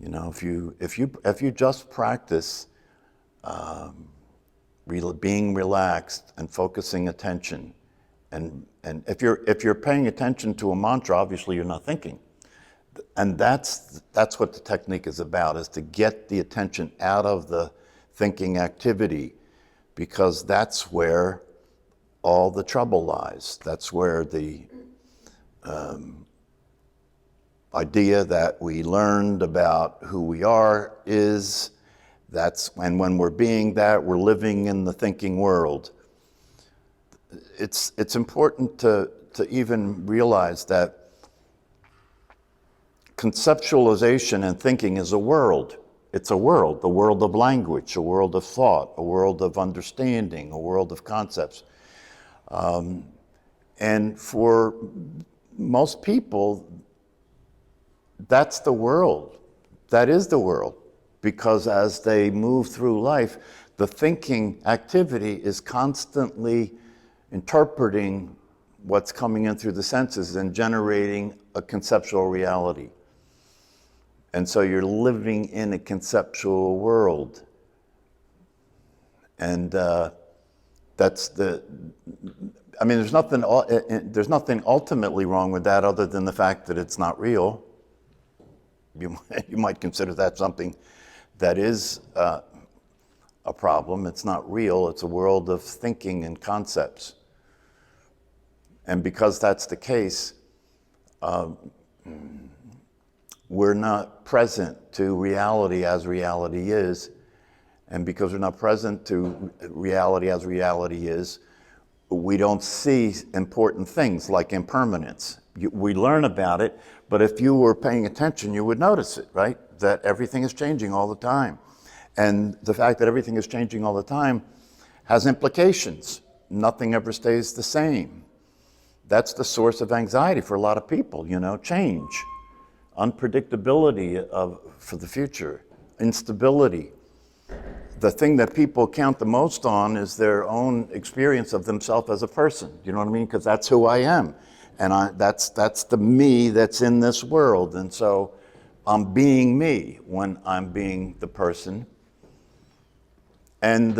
You know, if you just practice being relaxed and focusing attention, and if you're paying attention to a mantra, obviously you're not thinking, and that's what the technique is about, is to get the attention out of the thinking activity, because that's where all the trouble lies. That's where the idea that we learned about who we are is. And when we're being that, we're living in the thinking world. It's important to even realize that conceptualization and thinking is a world. It's a world, the world of language, a world of thought, a world of understanding, a world of concepts. And for most people, that's the world. That is the world. Because as they move through life, the thinking activity is constantly interpreting what's coming in through the senses and generating a conceptual reality. And so you're living in a conceptual world. And there's nothing ultimately wrong with that other than the fact that it's not real. You might consider that something that is a problem. It's not real. It's a world of thinking and concepts. And because that's the case, we're not present to reality as reality is. And because we're not present to reality as reality is, we don't see important things like impermanence. We learn about it, but if you were paying attention, you would notice it, right? That everything is changing all the time. And the fact that everything is changing all the time has implications. Nothing ever stays the same. That's the source of anxiety for a lot of people, change, unpredictability for the future, instability. The thing that people count the most on is their own experience of themselves as a person. You know what I mean? Because that's who I am. And that's the me that's in this world. And so I'm being me when I'm being the person. And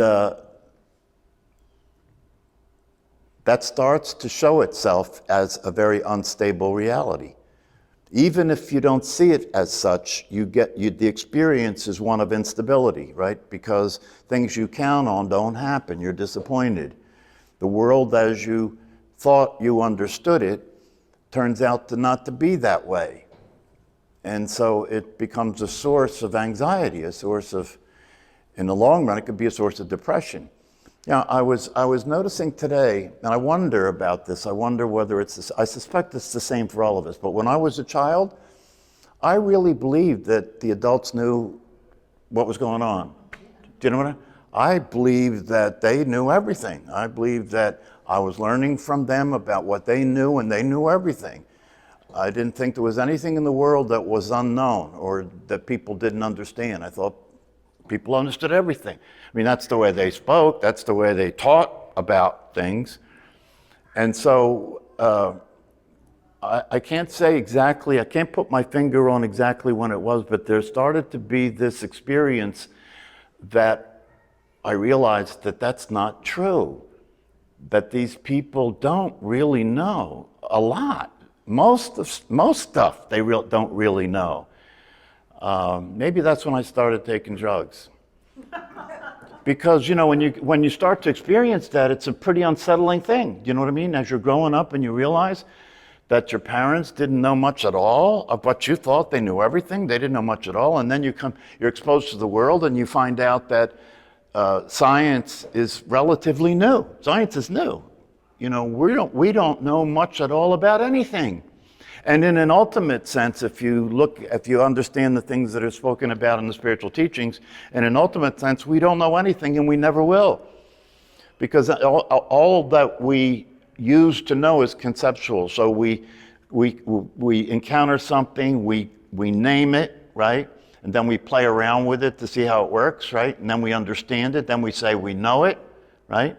that starts to show itself as a very unstable reality. Even if you don't see it as such, the experience is one of instability, right? Because things you count on don't happen. You're disappointed. The world as you thought you understood it turns out not to be that way. And so it becomes a source of anxiety, a source of, in the long run, it could be a source of depression. I was noticing today, and I wonder about this. I wonder whether I suspect it's the same for all of us. But when I was a child, I really believed that the adults knew what was going on. Do you know what I mean? I believed that they knew everything. I believed that I was learning from them about what they knew, and they knew everything. I didn't think there was anything in the world that was unknown or that people didn't understand. I thought people understood everything. I mean, that's the way they spoke. That's the way they taught about things. And so I can't say exactly, I can't put my finger on exactly when it was, but there started to be this experience that I realized that that's not true, that these people don't really know a lot. Most stuff they don't really know. Maybe that's when I started taking drugs. Because, when you start to experience that, it's a pretty unsettling thing. You know what I mean? As you're growing up and you realize that your parents didn't know much at all of what you thought they knew everything. They didn't know much at all. And then you're exposed to the world and you find out that science is relatively new. Science is new. We don't know much at all about anything. And in an ultimate sense, if you understand the things that are spoken about in the spiritual teachings, in an ultimate sense, we don't know anything and we never will. Because all that we use to know is conceptual. So we encounter something, we name it, right? And then we play around with it to see how it works, right? And then we understand it, then we say we know it, right?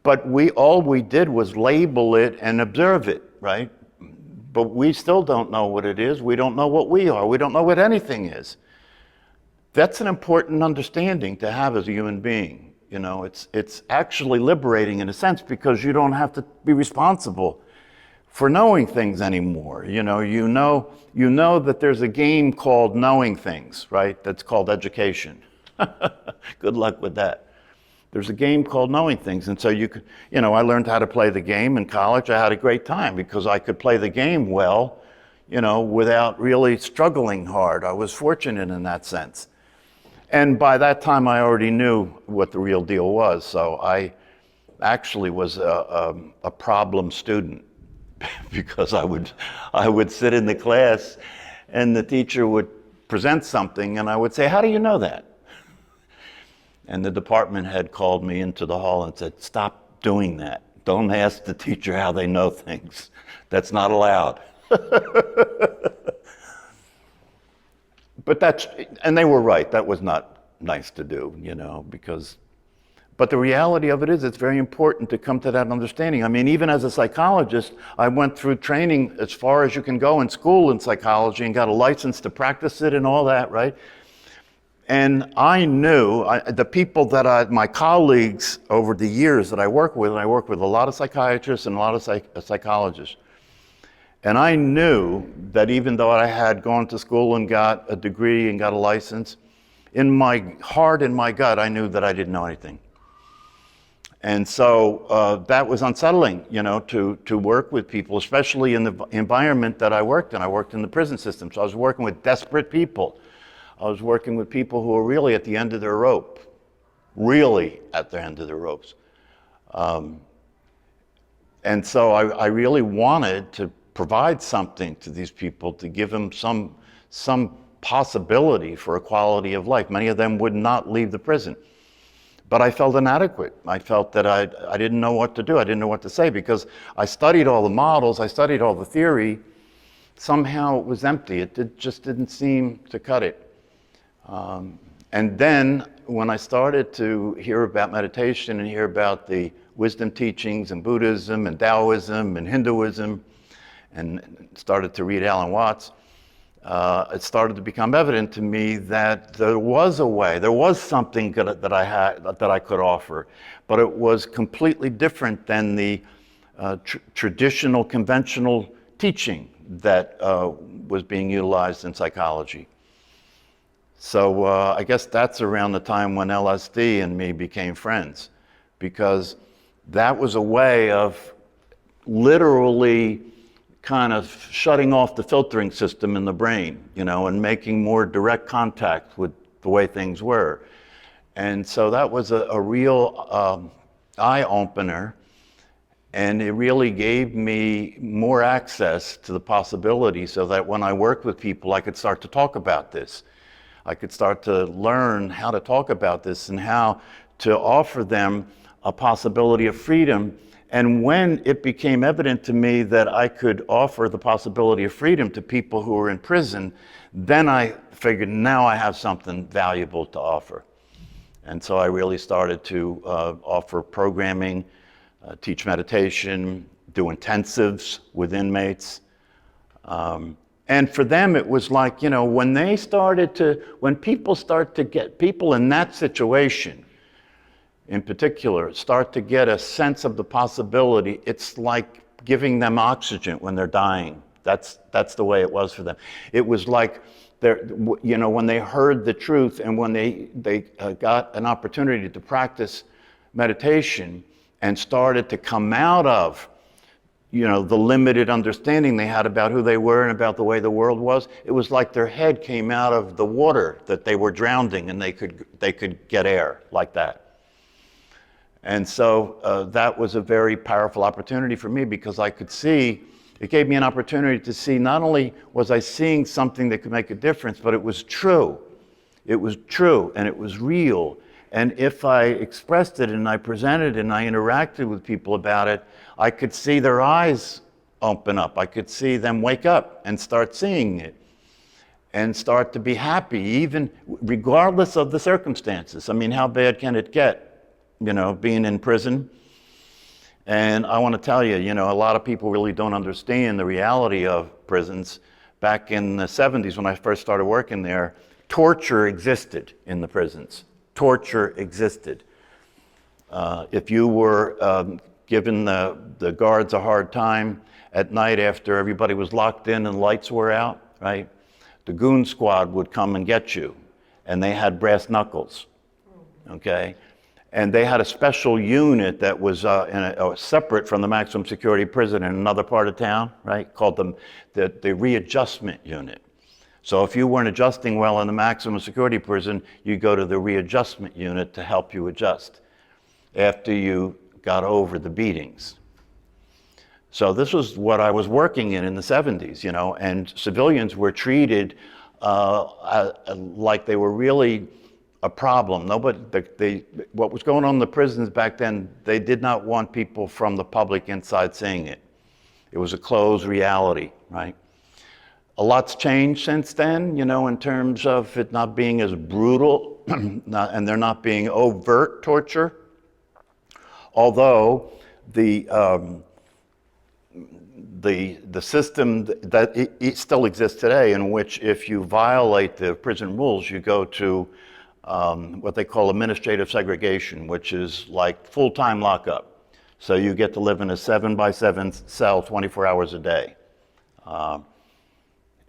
But all we did was label it and observe it, right? but we still don't know what it is. We don't know what we are. We don't know what anything is. That's an important understanding to have as a human being. You know, it's actually liberating in a sense, because you don't have to be responsible for knowing things anymore. You know that there's a game called knowing things, right? That's called education. Good luck with that. There's a game called knowing things. And so I learned how to play the game in college. I had a great time because I could play the game well, without really struggling hard. I was fortunate in that sense. And by that time, I already knew what the real deal was. So I actually was a problem student because I would sit in the class and the teacher would present something and I would say, "How do you know that?" And the department head called me into the hall and said, "Stop doing that. Don't ask the teacher how they know things. That's not allowed." And they were right. That was not nice to do, but the reality of it is it's very important to come to that understanding. I mean, even as a psychologist, I went through training as far as you can go in school in psychology and got a license to practice it and all that, right? And I knew the people my colleagues over the years that I work with, and I work with a lot of psychiatrists and a lot of psychologists, and I knew that even though I had gone to school and got a degree and got a license, in my heart and my gut, I knew that I didn't know anything. And so that was unsettling, to work with people, especially in the environment that I worked in. I worked in the prison system, so I was working with desperate people. I was working with people who were really at the end of their rope, really at the end of their ropes. And so I really wanted to provide something to these people to give them some possibility for a quality of life. Many of them would not leave the prison. But I felt inadequate. I felt that I didn't know what to do. I didn't know what to say because I studied all the models, I studied all the theory. Somehow it was empty. It just didn't seem to cut it. And then when I started to hear about meditation and hear about the wisdom teachings and Buddhism and Taoism and Hinduism, and started to read Alan Watts, it started to become evident to me that there was a way, there was something that I could offer, but it was completely different than the traditional, conventional teaching that was being utilized in psychology. So I guess that's around the time when LSD and me became friends, because that was a way of literally kind of shutting off the filtering system in the brain, and making more direct contact with the way things were. And so that was a real eye-opener, and it really gave me more access to the possibility so that when I worked with people, I could start to talk about this. I could start to learn how to talk about this and how to offer them a possibility of freedom. And when it became evident to me that I could offer the possibility of freedom to people who were in prison, then I figured now I have something valuable to offer. And so I really started to offer programming, teach meditation, do intensives with inmates. And for them, it was like, when people start to get, people in that situation, in particular, start to get a sense of the possibility, it's like giving them oxygen when they're dying. That's the way it was for them. It was like, when they heard the truth and when they got an opportunity to practice meditation and started to come out of, the limited understanding they had about who they were and about the way the world was, it was like their head came out of the water that they were drowning and they could get air like that. And so that was a very powerful opportunity for me because I could see, it gave me an opportunity to see not only was I seeing something that could make a difference, but it was true. It was true and it was real. And if I expressed it and I presented it and I interacted with people about it, I could see their eyes open up. I could see them wake up and start seeing it and start to be happy, even regardless of the circumstances. I mean, how bad can it get? Being in prison And I want to tell you, a lot of people really don't understand the reality of prisons. Back in the 70s, when I first started working there, torture existed in the prisons. Torture existed. If you were giving the guards a hard time at night after everybody was locked in and lights were out, right? The goon squad would come and get you, and they had brass knuckles, okay? And they had a special unit that was separate from the maximum security prison in another part of town, right? Called the readjustment unit. So if you weren't adjusting well in the maximum security prison, you go to the readjustment unit to help you adjust after you got over the beatings. So this was what I was working in the 70s, and civilians were treated like they were really a problem. What was going on in the prisons back then, they did not want people from the public inside seeing it. It was a closed reality, right? A lot's changed since then, in terms of it not being as brutal and there not being overt torture. Although the system that it still exists today, in which if you violate the prison rules, you go to what they call administrative segregation, which is like full-time lockup. So you get to live in a 7-by-7 cell 24 hours a day.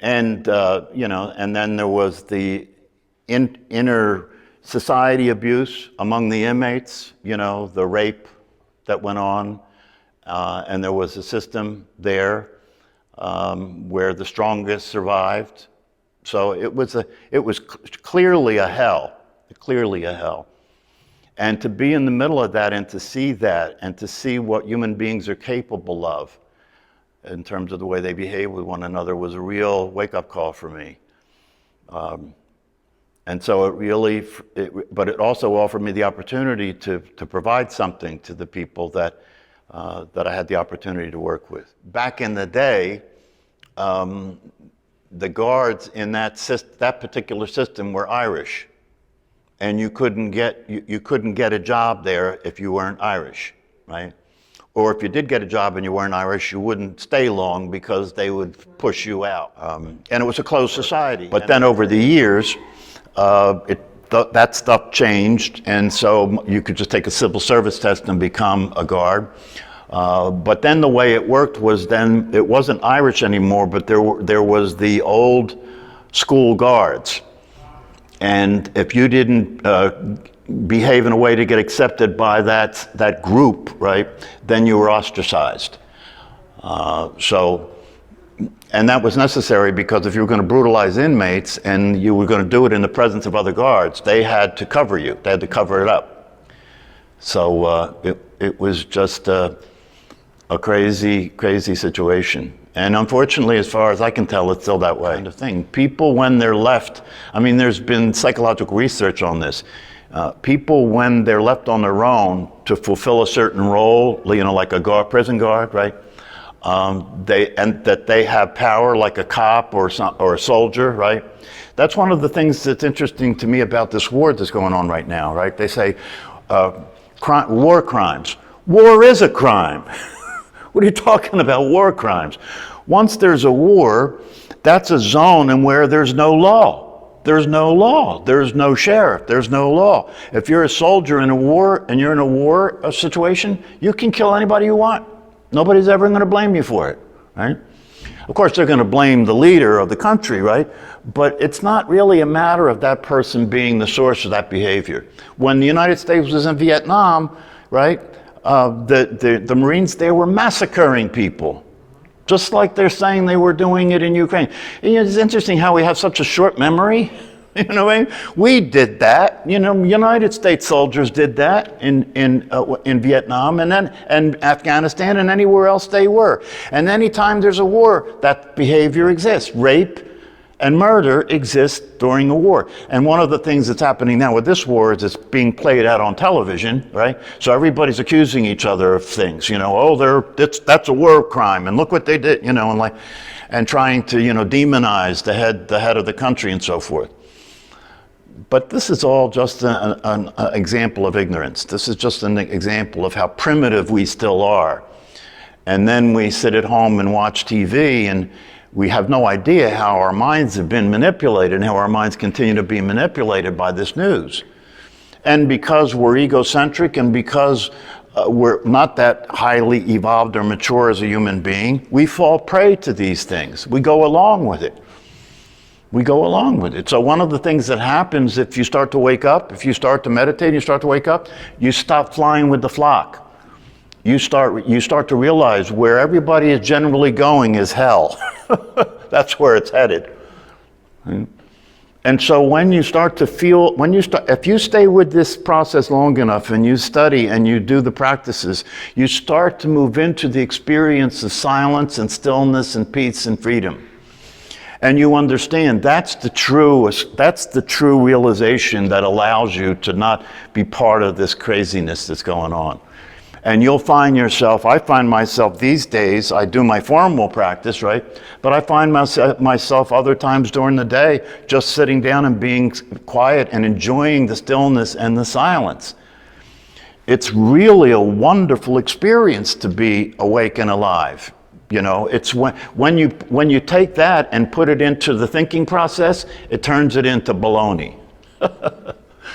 And then there was the inner society abuse among the inmates, the rape that went on. And there was a system there where the strongest survived. So it was clearly a hell. And to be in the middle of that and to see that and to see what human beings are capable of in terms of the way they behave with one another was a real wake-up call for me. And so but it also offered me the opportunity to provide something to the people that I had the opportunity to work with. Back in the day, the guards in that particular system were Irish. And you couldn't get a job there if you weren't Irish, right? Or if you did get a job and you weren't Irish, you wouldn't stay long because they would push you out. And it was a closed society. But then over the years, that stuff changed, and so you could just take a civil service test and become a guard. But then the way it worked was then it wasn't Irish anymore, but there was the old school guards. And if you didn't behave in a way to get accepted by that group, right, then you were ostracized. And that was necessary because if you were going to brutalize inmates and you were going to do it in the presence of other guards, they had to cover you. They had to cover it up. So it was just a crazy, crazy situation. And unfortunately, as far as I can tell, it's still that way. Kind of thing. People, when they're left, there's been psychological research on this. People, when they're left on their own to fulfill a certain role, like a prison guard, right? They have power like a cop or a soldier, right? That's one of the things that's interesting to me about this war that's going on right now, right? They say war crimes. War is a crime. What are you talking about, war crimes? Once there's a war, that's a zone in where there's no law. There's no law. There's no sheriff. There's no law. If you're a soldier in a war and you're in a war situation, you can kill anybody you want. Nobody's ever going to blame you for it, right? Of course, they're going to blame the leader of the country, right? But it's not really a matter of that person being the source of that behavior. When the United States was in Vietnam, right, the Marines there were massacring people, just like they're saying they were doing it in Ukraine. And, it's interesting how we have such a short memory. We did that. United States soldiers did that in Vietnam and Afghanistan and anywhere else they were. And anytime there's a war, that behavior exists. Rape and murder exists during a war. And one of the things that's happening now with this war is it's being played out on television, right? So everybody's accusing each other of things. That's a war crime, and look what they did. And trying to demonize the head of the country and so forth. But this is all just an example of ignorance. This is just an example of how primitive we still are. And then we sit at home and watch TV, and we have no idea how our minds have been manipulated and how our minds continue to be manipulated by this news. And because we're egocentric and because we're not that highly evolved or mature as a human being, we fall prey to these things. We go along with it. We go along with it. So one of the things that happens if you start to wake up, if you start to meditate, you start to wake up, you stop flying with the flock. You start to realize where everybody is generally going is hell. That's where it's headed. And so when you start to feel, if you stay with this process long enough and you study and you do the practices, you start to move into the experience of silence and stillness and peace and freedom. And you understand that's the true realization that allows you to not be part of this craziness that's going on. And you'll find yourself, I find myself these days, I do my formal practice, right? But I find myself other times during the day just sitting down and being quiet and enjoying the stillness and the silence. It's really a wonderful experience to be awake and alive. You know, it's when you take that and put it into the thinking process, it turns it into baloney.